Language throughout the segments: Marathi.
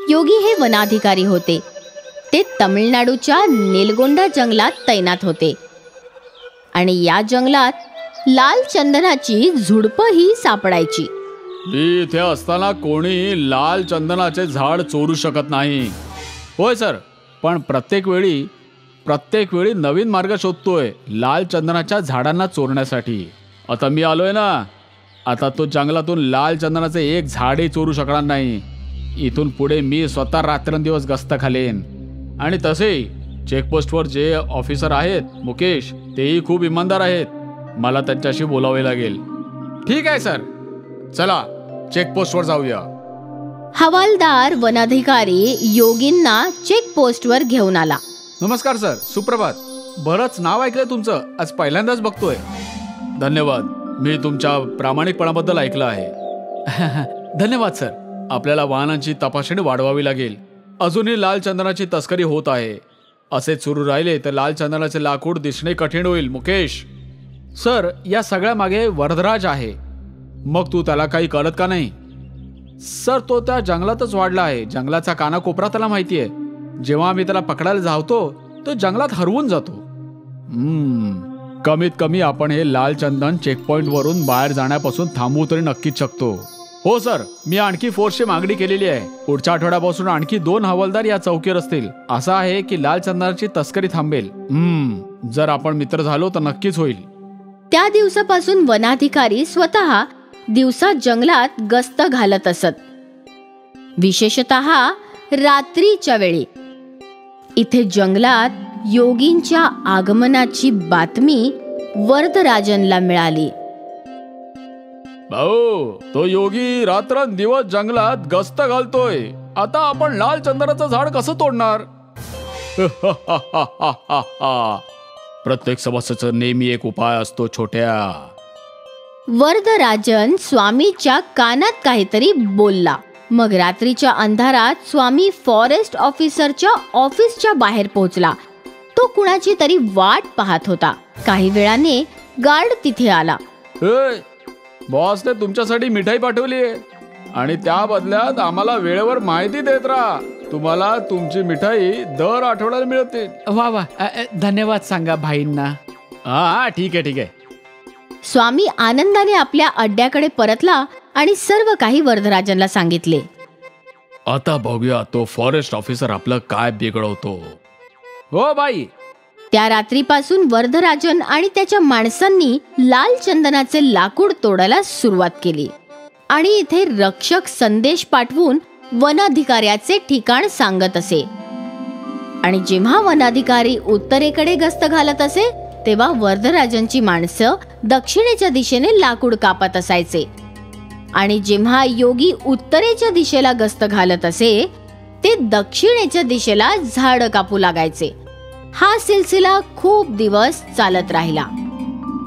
योगी हे वनाधिकारी होते. ते तमिळनाडूच्या नेलगोंडा जंगलात तैनात होते आणि या जंगलात लाल चंदनाची झुडपंही सापडायची. मी इथे असताना कोणी लाल चंदनाचे झाड चोरू शकत नाही. होय सर, पण प्रत्येक वेळी नवीन मार्ग शोधतोय लाल चंदनाच्या झाडांना चोरण्यासाठी. आता मी आलोय ना, आता तो जंगलातून लाल चंदनाचे एक झाडही चोरू शकणार नाही. इथून पुढे मी स्वतः रात्रंदिवस गस्त घालेन. आणि तसेही चेकपोस्टवर जे ऑफिसर आहेत मुकेश, तेही खूप इमानदार आहेत. मला त्यांच्याशी बोलावे लागेल. ठीक आहे सर, चला चेकपोस्टवर जाऊया. हवालदार वनाधिकारी योगींना चेकपोस्टवर घेऊन आला. नमस्कार सर, सुप्रभात. बरंच नाव ऐकलंय तुमचं, आज पहिल्यांदाच बघतोय. धन्यवाद, मी तुमच्या प्रामाणिकपणाबद्दल ऐकलं आहे. धन्यवाद सर. आपल्याला वाहनांची तपासणी वाढवावी लागेल. अजूनही लाल चंदनाची तस्करी होत आहे. असेच सुरू राहिले तर लाल चंदनाचे लाकूड दिसणे कठीण होईल. मुकेश सर, या सगळ्या मागे वरदराज आहे. मग तू त्याला काही कळत का नाही? सर, तो त्या जंगलातच वाढला आहे. जंगलाचा कानाकोपरा त्याला माहिती आहे. जेव्हा आम्ही त्याला पकडायला धावतो तो जंगलात हरवून जातो. कमीत कमी आपण हे लाल चंदन चेकपॉइंट वरून बाहेर जाण्यापासून थांबवू तरी नक्कीच शकतो. हो सर, मी आणखी फोर्सची मागणी केलेली आहे. पुढच्या आठवड्यापासून आणखी 2 हवालदार या चौकीवर असतील. असं आहे की लाल चंदनाची तस्करी थांबेल. जर आपण मित्र झालो तर नक्कीच होईल. त्या दिवसापासून वनाधिकारी स्वतः दिवसा जंगलात गस्त घालत असत, विशेषतः रात्रीच्या वेळी. इथे जंगलात योगींच्या आगमनाची बातमी वरदराजनला मिळाली. भाऊ, तो योगी रात्रंदिवस जंगलात गस्त घालतोय. आता आपण लाल चंदनाचं झाड कसं तोडणार? प्रत्येक समस्येचा नेहमी एक उपाय असतो छोट्या. वरदराजन स्वामीच्या कानात काहीतरी बोलला. मग रात्रीच्या अंधारात स्वामी फॉरेस्ट ऑफिसरच्या ऑफिसच्या बाहेर पोहोचला. तो कुणाची तरी वाट पाहत होता. काही वेळाने गार्ड तिथे आला. बॉसने तुमच्यासाठी मिठाई पाठवली आहे आणि त्या बदल्यात आम्हाला वेळेवर माहिती देत राहा. तुम्हाला तुमची मिठाई दर आठवड्याला मिळते. वा वा, धन्यवाद सांगा भाईंना. हा, ठीक आहे. स्वामी आनंदाने आपल्या अड्ड्याकडे परतला आणि सर्व काही वरदराजनला सांगितले. आता बघूया तो फॉरेस्ट ऑफिसर आपलं काय बिघडवतो. हो बाई. त्या रात्रीपासून वरदराजन आणि त्याच्या माणसांनी लाल चंदनाचे लाकूड तोडायला सुरुवात केली आणि इथे रक्षक संदेश पाठवून वनाधिकाऱ्याचे ठिकाण सांगत असे. आणि जेव्हा वनाधिकारी उत्तरेकडे गस्त घालत असे तेव्हा वरदराजनची माणसं दक्षिणेच्या दिशेने लाकूड कापत असायचे. आणि जेव्हा योगी उत्तरेच्या दिशेला गस्त घालत असे ते दक्षिणेच्या दिशेला झाड कापू लागायचे. हा सिलसिला खूप दिवस चालत राहिला.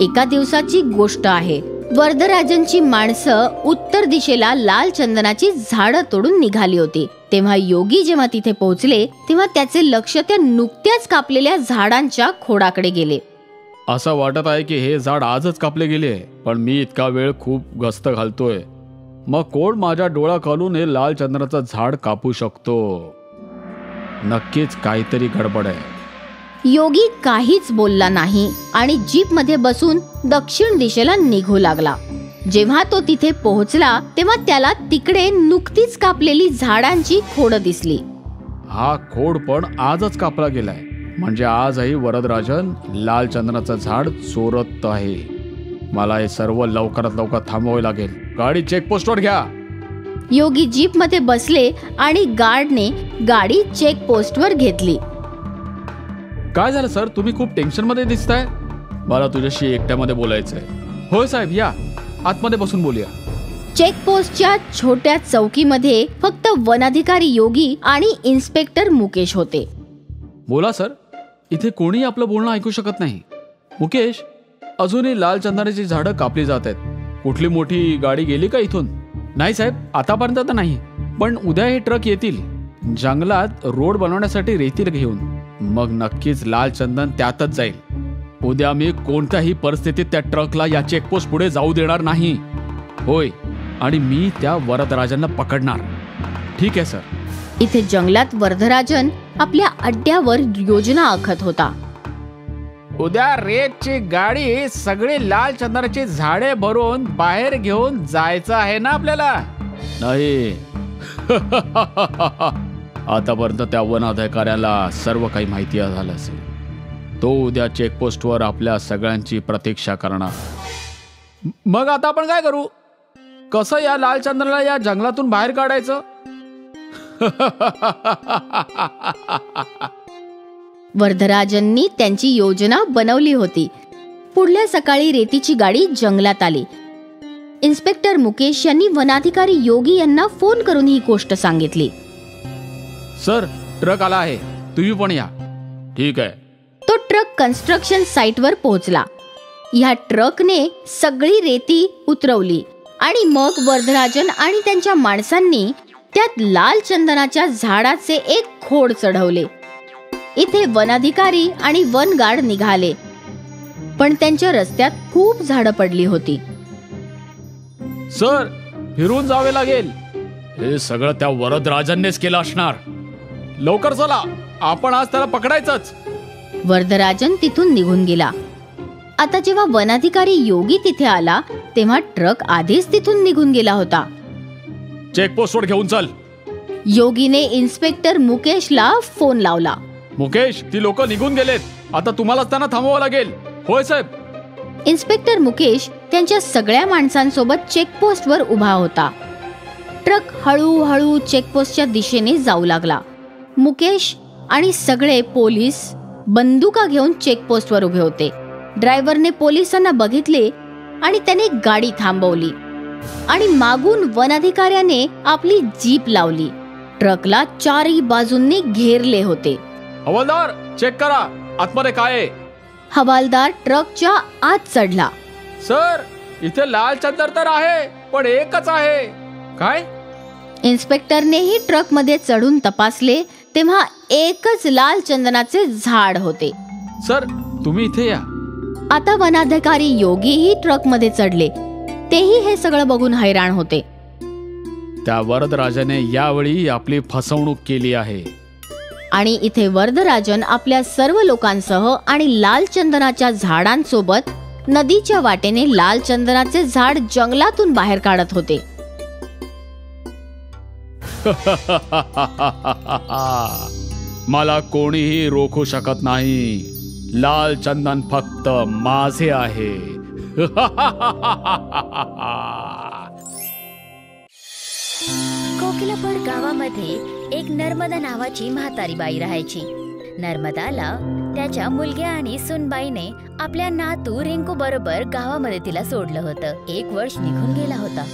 एका दिवसाची गोष्ट आहे. वरदराजनची माणसं उत्तर दिशेला लाल चंदनाची झाडं तोडून निघाली होती. तेव्हा योगी जेव्हा तिथे पोहोचले तेव्हा त्याचे लक्ष त्या नुकत्याच कापलेल्या झाडांच्या खोडाकडे गेले. असं वाटत आहे की हे झाड आजच कापले गेले, पण मी इतका वेळ खूप गस्त घालतोय. मग कोण माझ्या डोळ्याखालून हे लाल चंदनाचं झाड कापू शकतो? नक्कीच काहीतरी गडबड आहे. योगी काहीच बोलला नाही आणि जीप मध्ये बसून दक्षिण दिशेला निघू लागला. जेव्हा तो तिथे पोहोचला तेव्हा त्याला तिकडे नुकतीच कापलेली झाडांची खोडं दिसली. हा खोड पण आजच कापला गेलाय, म्हणजे आजही वरदराजन लाल चंदनाचं झाड चोरत आहे. मला हे सर्व लवकरात लवकर थांबवावे लागेल. गाडी चेकपोस्टवर घ्या. योगी जीप मध्ये बसले आणि गार्डने गाडी चेकपोस्टवर घेतली. काय झालं सर, तुम्ही खूप टेन्शन मध्ये दिसताय. मला तुझ्याशी एकट्यामध्ये बोलायचंय. होय साहेब, या आतमध्ये बसून बोलूया. चेकपोस्टच्या छोट्या चौकीमध्ये फक्त वनाधिकारी योगी आणि इन्स्पेक्टर मुकेश होते. बोला सर. इथे कोणी आपलं बोलणं ऐकू शकत नाही. मुकेश, अजूनही लाल चंदनाची झाडं कापली जात आहेत. कुठली मोठी गाडी गेली का इथून? नाही साहेब, आतापर्यंत तर नाही, पण उद्या हे ट्रक येतील जंगलात रोड बनवण्यासाठी रेती घेऊन. मग नक्कीच लाल चंदन त्यातच जाईल. उद्या मी कोणत्याही परिस्थितीत त्या ट्रकला या चेकपोस्ट पुढे जाऊ देणार नाही. होय, आणि मी त्या वरदराजांना पकडणार. ठीक आहे सर, इथे जंगलात वरदराजन आपल्या अड्ड्यावर योजना आखत होता. उद्या रेतची गाडी सगळी लाल चंदनाची झाडे भरून बाहेर घेऊन जायचं आहे ना आपल्याला. नाही आतापर्यंत त्या वन अधिकाऱ्याला सर्व काही माहिती झालं असेल. तो उद्या चेकपोस्टवर आपल्या सगळ्यांची प्रतीक्षा करणार. मग आता आपण काय करू? कसं या लाल चंदनाला या जंगलातून बाहेर काढायचं? वरदराजननी त्यांची योजना बनवली होती. पुढल्या सकाळी रेतीची गाडी जंगलात आली. इन्स्पेक्टर मुकेश यांनी वनाधिकारी योगी यांना फोन करून ही गोष्ट सांगितली. सर, ट्रक आला आहे, तुम्ही पण या. ठीक आहे. तो ट्रक कन्स्ट्रक्शन साइटवर पोहोचला. ह्या ट्रकने सगळी रेती उतरवली आणि मग वरदराजन आणि त्यांच्या माणसांनी त्यात लाल चंदनाच्या झाडाचे एक खोड चढवले. इथे वनाधिकारी आणि वन गार्ड निघाले, पण त्यांच्या रस्त्यात खूप झाडं पडली होती. सर, फिरून जावे लागेल. हे सगळं त्या वरदराजांनीच केलं असणार. लवकर चला, आपण आज त्याला पकडायचंच. वरदराजन तिथून निघून गेला. आता जेव्हा वनाधिकारी योगी तिथे आला तेव्हा ट्रक आधीच तिथून निघून गेला होता. चेकपोस्टवर घेऊन चल. योगीने इन्स्पेक्टर मुकेशला फोन लावला. मुकेश, ती लोक निघून गेलेत. आता तुम्हालाच त्यांना थांबवावं लागेल. होय साहेब. इन्स्पेक्टर मुकेश त्यांच्या सगळ्या माणसांसोबत चेकपोस्टवर उभा होता. ट्रक हळूहळू चेकपोस्टच्या दिशेने जाऊ लागला. मुकेश आणि सगळे पोलीस बंदुका घेऊन चेकपोस्टवर उभे होते. ड्रायव्हरने पोलिसांना बघितले आणि त्याने गाडी थांबवली आणि मागून वनाधिकाऱ्याने आपली जीप लावली. ट्रकला चारही बाजूंनी घेरले होते. हवालदार, चेक करा आतमध्ये काय आहे. हवालदार ट्रकच्या आत चढला. सर, इथे लाल चंदन तर आहे, पण एकच आहे. काय? इन्स्पेक्टरनेही ट्रक मध्ये चढून तपासले तेव्हा एकच लाल चंदनाचे झाड होते. सर, तुम्ही इथे या. आता वनाधिकारी योगीही ट्रक मध्ये चढले. तेही हे सगळं बघून हैराण होते. त्या वरदराजाने यावेळी आपली फसवणूक केली आहे. आणि इथे वरदराजन आपल्या सर्व लोकांसह आणि लाल चंदनाच्या झाडांसोबत नदीच्या वाटेने लाल चंदनाचे झाड जंगलातून बाहेर काढत होते. मला कोणीही रोखू शकत नाही. लाल चंदन फक्त माझे आहे. कोकिलापड गावामध्ये एक नर्मदा नावाची म्हातारी बाई राहायची. नर्मदाला त्याच्या मुलग्या आणि सुनबाईने आपल्या नातू रिंकू बरोबर गावामध्ये तिला सोडलं होतं. 1 वर्ष निघून गेला होता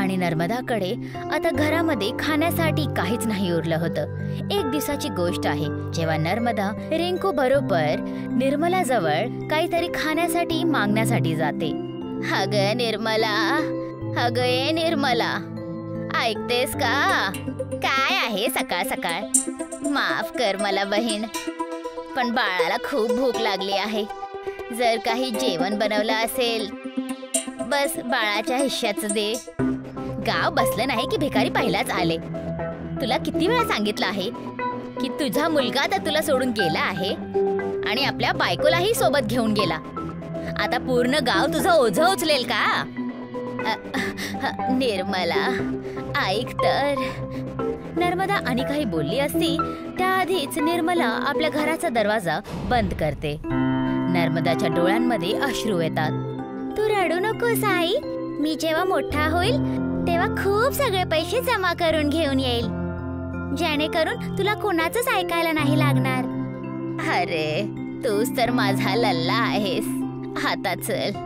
आणि नर्मदाकडे आता घरामध्ये खाण्यासाठी काहीच नाही उरलं होतं. एक दिवसाची गोष्ट आहे जेव्हा नर्मदा रिंकू बरोबर निर्मला जवळ काहीतरी खाण्यासाठी मागण्यासाठी जाते. अगं निर्मला, अगं ए निर्मला, ऐकतेस का? काय आहे सकाळ सकाळ? माफ कर मला बहीण, पण बाळाला खूप भूक लागली आहे. जर काही जेवण बनवलं असेल बस बाळाच्या हिश्श्याचं दे. गाव बसलं नाही की भिकारी पहिलाच आले. तुला किती वेळा सांगितलं आहे की तुझा मुलगा तर तुला सोडून गेला आहे आणि आपल्या बायकोलाही सोबत घेऊन गेला. आता पूर्ण गाव तुझं ओझं उचलेल का? निर्मला, ऐक तर. नर्मदा आणि काही बोलली असती त्याआधीच निर्मला आपल्या घराचा दरवाजा बंद करते. नर्मदाच्या डोळ्यांमध्ये अश्रू येतात. तू रडू नकोस आई. मी जेव्हा मोठा होईल तेव्हा खूप सगळे पैसे जमा करून घेऊन येईल, जेणेकरून तुला कोणाचंच ऐकायला नाही लागणार. अरे, तूच तर माझा लल्ला आहेस. आता चल,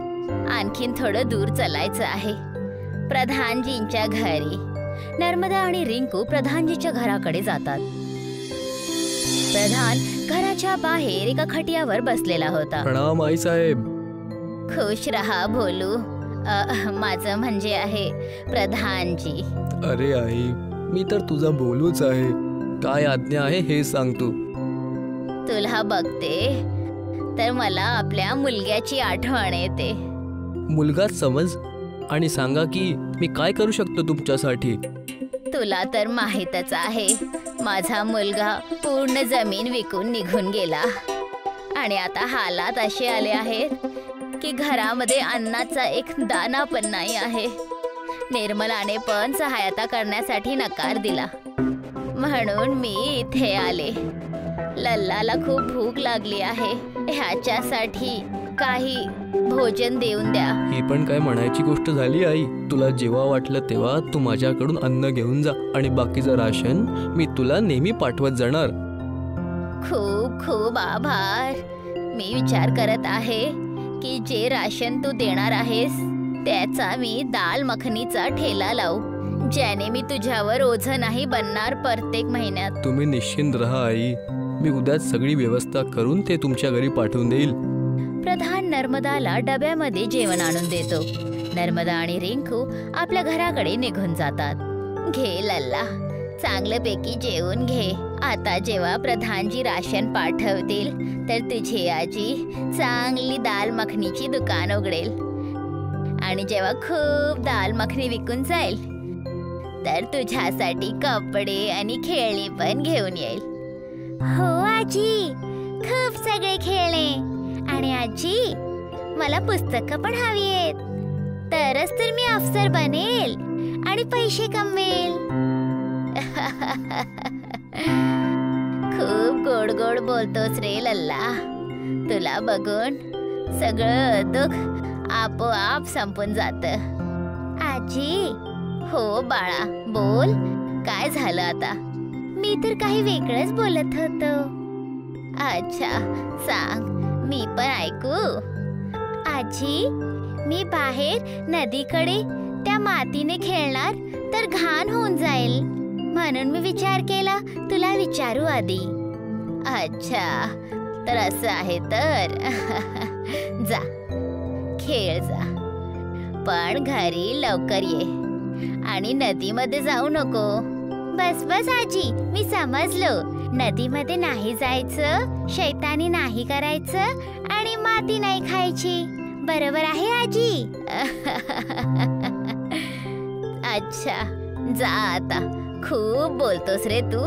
आणखीन थोडं दूर चलायचं आहे, प्रधानजींच्या घरी. नर्मदा आणि रिंकू प्रधानजीच्या घराकडे जातात. प्रधान घराच्या बाहेर एका खटियावर बसलेला होता. प्रणाम आई साहेब. खुश रहा भोलू. माझं म्हणजे आहे प्रधानजी. अरे आई, मी तर तुझा बोलूच आहे. काय आज्ञा आहे हे सांग तू. तुला बघते तर मला आपल्या मुलग्याची आठवण येते. मुलगा समज? आणि सांगा की मी काय करू शकतो तुमच्यासाठी. तुला तर माहीतच आहे, माझा मुलगा पूर्ण जमीन विकून निघून गेला आणि आता हालात असे आले आहेत की घरामध्ये अन्नाचा एक दाणा पण नाही आहे. निर्मलाने पण सहायता करण्यासाठी नकार दिला, म्हणून मी इथे आले. लल्लाला खूप भूक लागली आहे, ह्याच्यासाठी काही भोजन देऊन द्या. ही पण काय म्हणायची गोष्ट झाली आई. तुला जेव्हा वाटलं तेव्हा तू माझ्याकडून अन्न घेऊन जा आणि बाकीचं राशन मी तुला नेहमी पाठवत जाणार. खूप खूप आभार. मी विचार करत आहे की जे राशन तू देणार आहेस त्याचा मी दाल मखनीचा ठेला लावू, ज्याने मी तुझ्यावर ओझं नाही बनणार प्रत्येक महिन्यात. तुम्ही निश्चिंत राहा आई, मी उद्याच सगळी व्यवस्था करून ते तुमच्या घरी पाठवून देईल. प्रधान नर्मदाला डब्यामध्ये जेवण आणून देतो. नर्मदा आणि रिंकू आपल्या घराकडे निघून जातात. घे लल्ला, चांगल्यापैकी जेवून घे. आता जेव्हा प्रधानजी राशन पाठवतील तर तुझी आजी चांगली दाल मखनीची दुकान उघडेल आणि जेव्हा खूप दाल मखनी विकून जाईल तर तुझ्यासाठी कपडे आणि खेळणी पण घेऊन येईल. हो आजी, खूप सगळे खेळणे. आणि आजी, मला पुस्तकं पण हवी आहेत, तरच तर मी अफसर बनेल आणि पैसे कमवेल. खूप गोड गोड बोलतोस रे लल्ला. तुला बघून सगळं दुःख आपोआप संपून जातं. आजी. हो बाळा, बोल, काय झालं आता? मी तर काही वेगळंच बोलत होतो. अच्छा, सांग, मी पण ऐकू. आजी, मी बाहेर नदीकडे त्या मातीने खेळणार तर घाण होऊन जाईल, म्हणून मी विचार केला तुला विचारू आधी. अच्छा, तर असं आहे तर जा, खेळ जा, पण घरी लवकर ये आणि नदीमध्ये जाऊ नको. बस बस आजी, मी समजलो. नदीमध्ये नाही जायचं, शैतानी नाही करायचं आणि माती नाही खायची. बरोबर आहे आजी? अच्छा, जा आता. खूप बोलतोस रे तू.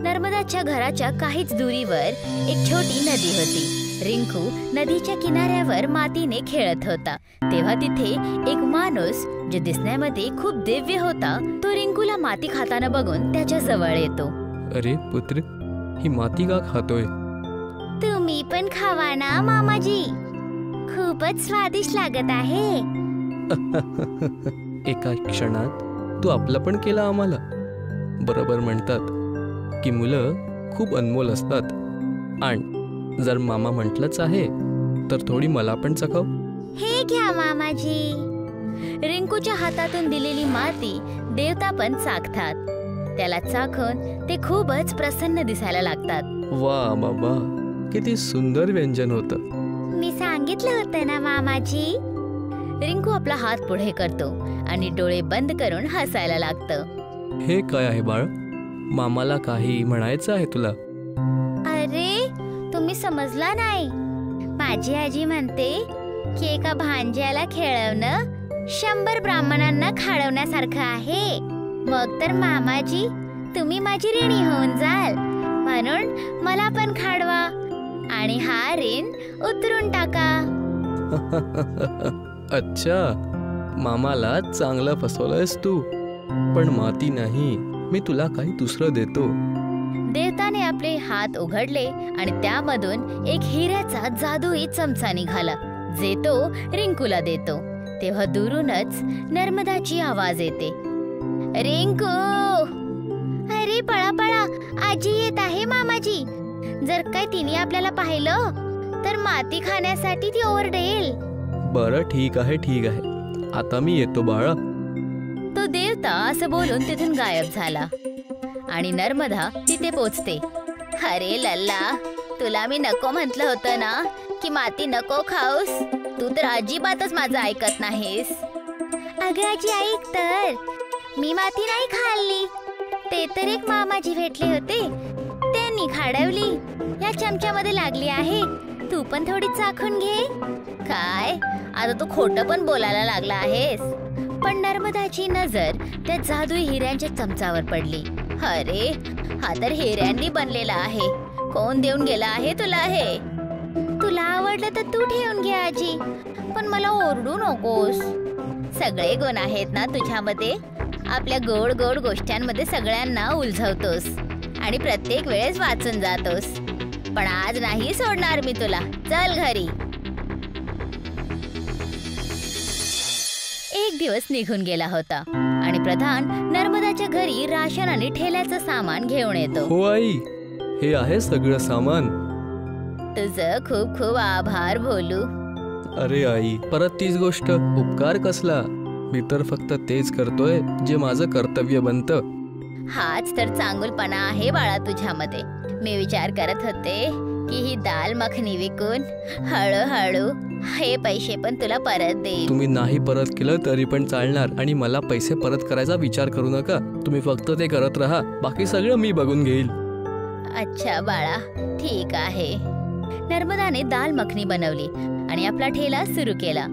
नर्मदाच्या घराच्या काहीच दुरीवर एक छोटी नदी होती. रिंकू नदीच्या किनाऱ्यावर मातीने खेळत होता. तेव्हा तिथे एक माणूस, जो दिसण्यामध्ये खूप दिव्य होता, तो रिंकूला माती खाताना बघून त्याच्या जवळ येतो. अरे पुत्र, ही माती का खातोय? तुम्ही पण खावा ना मामाजी, खूपच स्वादिष्ट लागत आहे. एका क्षणात तू आपलं पण केलं आम्हाला. बरोबर म्हणतात की मुलं खूप अनमोल असतात. आणि जर मामा म्हटलंच आहे तर थोडी मला पण चखव. हे घ्या मामाजी. रिंकूच्या हातातून दिलेली माती देवता पण चाखतात. त्याला चाखून ते खूपच प्रसन्न दिसायला लागतात. वा बाबा, किती सुंदर व्यंजन होतं. मी सांगितलं होतं ना मामाजी. रिंकू आपला हात पुढे करतो आणि डोळे बंद करून हसायला लागतं. हे काय आहे बाळ? मामाला काही म्हणायचं आहे तुला? अरे, तुम्ही समजला नाही. माझी आजी म्हणते की एका भांज्याला खेळवणं 100 ब्राह्मणांना खाडवण्यासारखं आहे. मग तर मामाजी, तुम्ही माझी ऋणी होऊन जाल, म्हणून मला पण खाडवा आणि हा ऋण उतरून टाका. अच्छा, मामाला चांगलं फसवलंयस तू. पण माती नाही, मी तुला काही दुसरं देतो. देवताने आपले हात उघडले आणि त्यामधून एक हिऱ्याचा जादुई चमचा निघाला, जे तो रिंकूला देतो. तेव्हा दुरूनच नर्मदाची आवाज येते. रिंकू, अरे पळा पळा, आजी येत आहे मामाजी. जर काय तिने आपल्याला पाहिलं तर माती खाण्यासाठी ती ओरडेल. बरं, ठीक आहे ठीक आहे, आता मी येतो बाळा. तो देवता असं बोलून तिथून गायब झाला आणि नर्मदा तिथे पोचते. अरे लल्ला, तुला मी नको म्हटलं होतं ना की माती नको खाऊस. तू तर अजिबातच माझं ऐकत नाहीस. अगं आजी, ऐक तर, मी माती नाही खाल्ली. ते तर एक मामाजी भेटले होते, त्यांनी खाडवली. या चमच्यामध्ये लागली आहे, तू पण थोडी चाखून घे. काय, आता तू खोटं पण बोलायला लागला आहेस? पण नर्मदाची नजर त्या जादुई हिऱ्यांच्या चमचावर पडली. अरे, हा तर हिऱ्यांनी बनलेला आहे. कोण देऊन गेला आहे तुला हे? तुला आवडलं तर तू ठेवून घे आजी, पण मला ओरडू नकोस. सगळे गुण आहेत ना तुझ्यामध्ये. आपल्या गोड गोड गोष्टींमध्ये सगळ्यांना उलझवतोस आणि प्रत्येक वेळेस वाचून जातोस. पण आज नाही सोडणार मी तुला. चल घरी. एक दिवस निघून गेला होता आणि प्रधान नर्मदाच्या घरी राशन आणि ठेल्याचं सामान घेऊन येतो. हो आई, हे आहे सगळं सामान. तुझं खूप खूप आभार भोलू. अरे आई, परत तीच गोष्ट. उपकार कसला? मी तर फक्त तेच करतोय जे माझं कर्तव्य बनतं. हाच तर चांगुलपणा आहे बाळा तुझ्यामध्ये. मी विचार करत होते की ही दाल मखनी विकून हळूहळू हे पैसे पण तुला परत देईल. तुम्ही नाही परत केलं तरी पण चालणार आणि मला पैसे परत करायचा विचार करू नका. तुम्ही फक्त ते करत राहा, बाकी सगळं मी बघून घेईल. अच्छा बाळा, ठीक आहे. नर्मदाने दाल मखनी बनवली आणि आपला ठेला सुरू केला.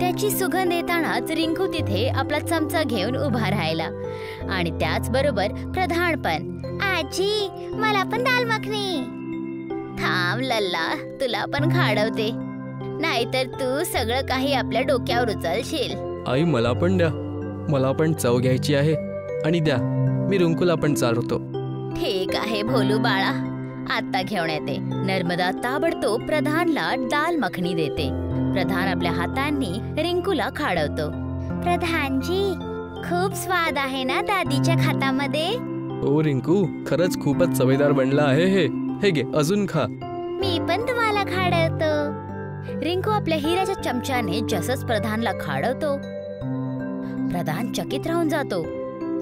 त्याची सुगंध येतानाच रिंकू तिथे आपला चमचा घेऊन उभा राहिला आणि त्याच बरोबर प्रधान पण. आजी, मला पण दाल मखनी. थांब लल्ला, तुला पण खाडवते, नाहीतर तू सगळं काही आपल्या डोक्यावर उचलशील. आई, मला पण द्या. मला पण चव घ्यायची आहे. आणि द्या, मी रिंकूला पण चालवतो. ठीक आहे भोलू बाळा, आता घेऊन येते. नर्मदा ताबडतोब प्रधानला दाल मखनी देते. प्रधान आपल्या हातांनी रिंकूला खाडवतो. प्रधानजी, खूप स्वाद आहे ना दादीच्या खातामध्ये? ओ रिंकू, खरंच खूपच चवेदार बनला आहे हे. हे घे, अजून खा. मी पण तुम्हाला खाडवतो. रिंकू आपल्या हिऱ्याच्या चमच्याने जसंच प्रधानला खाडवतो, प्रधान चकित राहून जातो.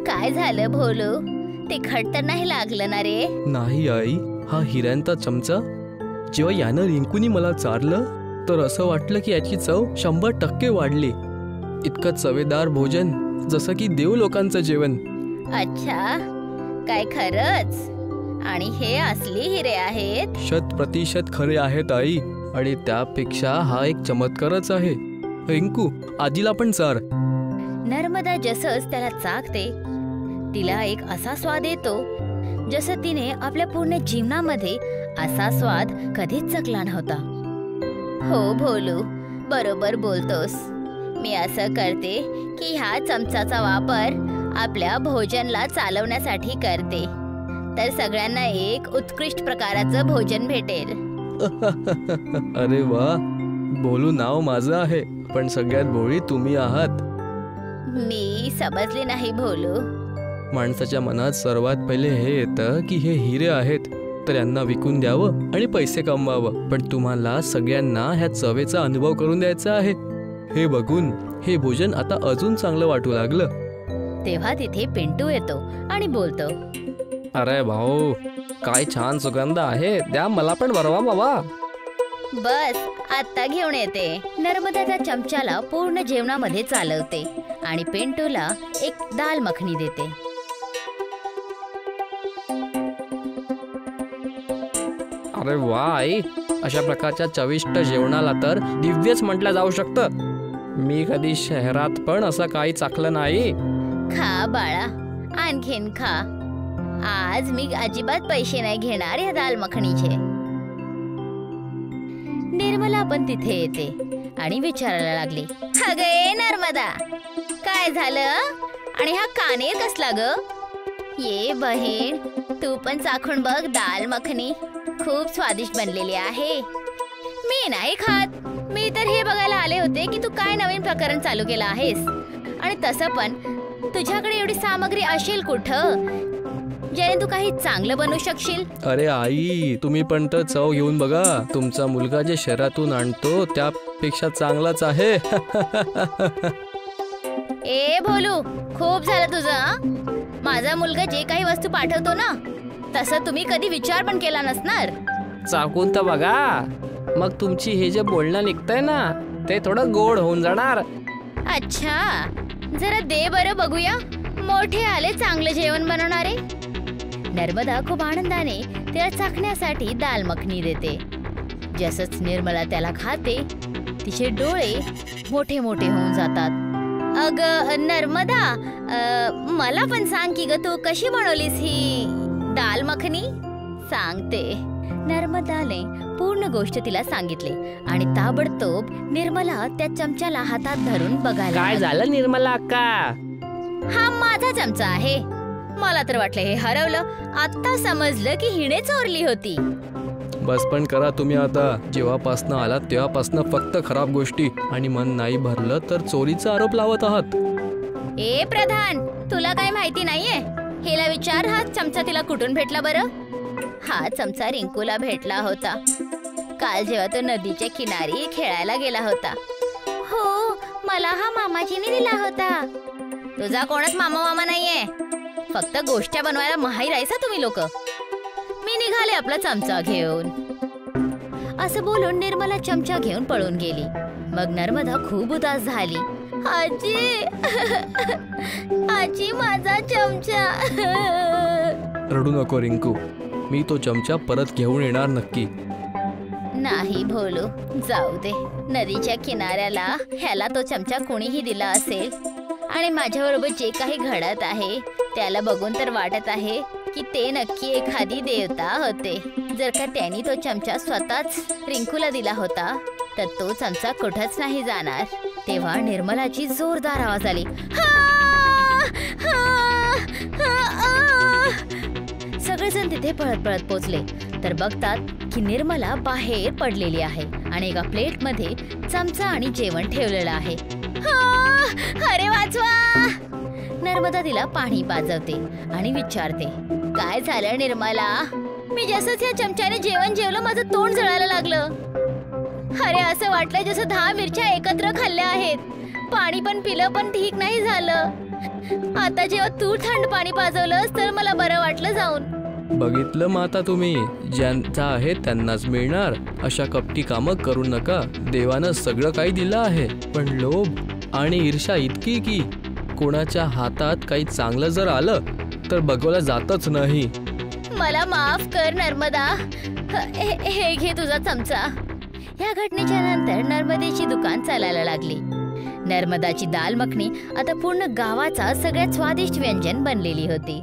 काय झालं भोलू? तिखट तर नाही लागलं ना रे? नाही आई, हा हिऱ्यांचा चमचा. जेव्हा यानं रिंकूनी मला चारलं तर असं वाटलं की याची चव 100% वाढली. इतकं चवेदार भोजन, जसं की देव लोकांचं जेवण. अच्छा, काय खरंच? आणि हे असली हिरे आहेत? 100% खरे आहेत आई. आणि त्यापेक्षा हा एक चमत्कारच आहे. रिंकू, आजीला पण चार. नर्मदा जसंच त्याला चाकते, तिला एक असा स्वाद येतो जसं तिने आपल्या पूर्ण जीवनामध्ये असा स्वाद कधीच चखला नव्हता. हो भोलू, बरोबर बोलतोस. मी असं करते की ह्या चमचाचा वापर आपल्या भोजनला चालवण्यासाठी करते, तर सगळ्यांना एक उत्कृष्ट प्रकाराचं भोजन भेटेल. अरे वा, भोलू नाव माझं आहे, पण सगळ्यात भोळी तुम्ही आहात. मी समजली नाही भोलू. माणसाच्या मनात सर्वात पहिले हे येतं की हे हिरे आहेत, तर यांना विकून द्यावं आणि पैसे कमवावं. पण तुम्हाला सगळ्यांना ह्या चवेचा अनुभव करून द्यायचा आहे. हे बघून हे भोजन आता अजून चांगलं वाटू लागलं. तेव्हा तिथे पिंटू येतो आणि बोलतो. अरे भाऊ, काय छान सुगंध आहे, द्या मला पण बरवा बाबा. बस, आता घेऊन येते. नर्मदा त्या चमच्याला पूर्ण जेवणामध्ये चालवते आणि पिंटूला एक दाल मखनी देते. अरे वा आई, अशा प्रकारच्या चविष्ट जेवणाला तर दिव्यच म्हटलं जाऊ शकतं. मी कधी शहरात पण असं काही चाखलं नाही. खा बाळा, आणखीन खा. आज मी अजिबात पैसे नाही घेणार या दाल मखनीचे. निर्मला पण तिथे येते आणि विचारायला लागली. अगे नर्मदा, काय झालं? आणि हा कानेर कसला ग? ये बहीण, तू पण चाखून बघ दाल मखनी. खूप स्वादिष्ट बनलेली आहे. मी नाही खात. मी तर हे बघायला आले होते की तू काय नवीन प्रकरण चालू केलं आहेस. आणि तसं पण तुझ्याकडे एवढी सामग्री असेल कुठं ज्याने तू काही चांगलं बनवू शकशील? अरे आई, तुम्ही पण तर चव घेऊन बघा. तुमचा मुलगा जे शहरातून आणतो त्यापेक्षा चांगलाच आहे. ए भोलू, खूप झालं तुझं. माझा मुलगा जे काही वस्तू पाठवतो ना, तसं तुम्ही कधी विचार पण केला नसणार. चाकून तर बघा, मग तुमची हे जे बोलणं निघतंय ना, ते थोडं गोड होऊन जाणार. अच्छा, जरा दे बरं बघूया. मोठे आले चांगलं जेवण बनवणारे. नर्मदा खूप आनंदाने त्याला चाखण्यासाठी दाल मखनी देते. जसंच निर्मला त्याला खाते, तिचे डोळे मोठे मोठे होऊन जातात अग नर्मदा, मला पण सांग की ग, तू कशी बनवलीस ही दाल मखनी? सांगते. नर्मदाने पूर्ण गोष्ट तिला सांगितली आणि ताबडतोब निर्मला त्या चमच्याला हातात धरून बघायला. काय झालं निर्मला अक्का? हा माझा चमचा आहे. मला तर वाटलं हे हरवलं. आता समजलं की हिने चोरली होती. बस पण करा तुम्ही आता. जेव्हापासनं आलात तेव्हापासनं फक्त खराब गोष्टी आणि मन नाही भरलं तर चोरीचा आरोप लावत आहात. ए प्रधान, तुला काय माहिती नाहीये? हिला विचार, हा चमचा तिला कुठून भेटला बरं? हा चमचा रिंकूला भेटला होता काल जेव्हा तो नदीच्या किनारी खेळायला गेला होता. हो, मला हा मामाजीने दिला होता. तुझा कोणच मामा नाहीये. फक्त गोष्टी बनवायला माहिर आहेसा तुम्ही लोक. मी निघाले आपला चमचा घेऊन. असं बोलून निर्मला चमचा घेऊन पळून गेली. मग नर्मदा खूप उदास झाली. आजी, आजी, माझा चमचा. रडू नको रिंकू, मी तो चमचा परत घेऊन येणार नक्की. नाही भोलू, जाऊ दे. नदीच्या किनाऱ्याला ह्याला तो चमचा कोणीही दिला असेल आणि माझ्याबरोबर जे काही घडत आहे त्याला बघून तर वाटत आहे की ते नक्की एखादी देवता होते. जर का त्यांनी तो चमचा स्वतःच रिंकूला दिला होता तर तो चमचा कुठंच नाही जाणार. तेव्हा निर्मलाची जोरदार आवाज आली. सगळेजण तिथे पळत पळत पोचले तर बघतात की निर्मला बाहेर पडलेली आहे आणि एका प्लेटमध्ये चमचा आणि जेवण ठेवलेलं आहे. अरे वाचवा! नर्मदा तिला पाणी पाजवते आणि विचारते, काय झालं निर्मला? मी जसंच या चमच्याने जेवण जेवलं माझं तोंड जळायला लागलं. अरे असं वाटलं जसं 10 मिरच्या एकत्र खाल्ल्या आहेत. पाणी पण पिलं पण ठीक नाही झालं. आता जेव्हा तू थंड पाणी पाजवलंस तर मला बरं वाटलं जाऊन. बघितलं माता तुम्ही, ज्यांचा आहे त्यांनाच मिळणार. अशा कपटी कामं करू नका. देवानं सगळं काही दिलं आहे, पण लोभ आणि ईर्ष्या इतकी की कोणाच्या हातात काही चांगलं जर आलं तर बघवलं जातच नाही. मला माफ कर नर्मदा. हे घे तुझा चमचा. या घटनेच्या नंतर नर्मदेची दुकान चालायला लागली. नर्मदाची दाल मखनी आता पूर्ण गावाचा सगळ्यात स्वादिष्ट व्यंजन बनलेली होती.